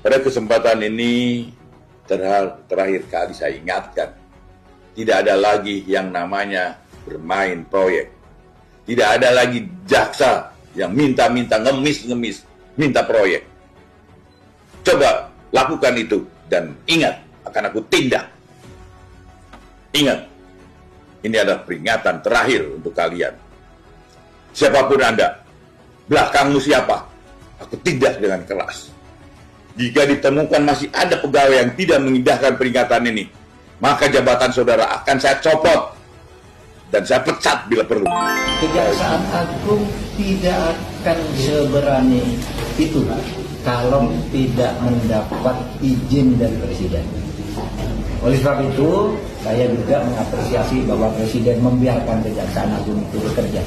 Pada kesempatan ini terakhir kali saya ingatkan, tidak ada lagi yang namanya bermain proyek. Tidak ada lagi jaksa yang minta-minta, ngemis, minta proyek. Coba lakukan itu dan ingat, akan aku tindak. Ingat, ini adalah peringatan terakhir untuk kalian. Siapapun Anda, belakangmu siapa, aku tindak dengan keras. Jika ditemukan masih ada pegawai yang tidak mengindahkan peringatan ini, maka jabatan saudara akan saya copot dan saya pecat bila perlu. Kejaksaan Agung tidak akan seberani itu kalau tidak mendapat izin dari Presiden. Oleh sebab itu, saya juga mengapresiasi bahwa Presiden membiarkan Kejaksaan Agung itu bekerja.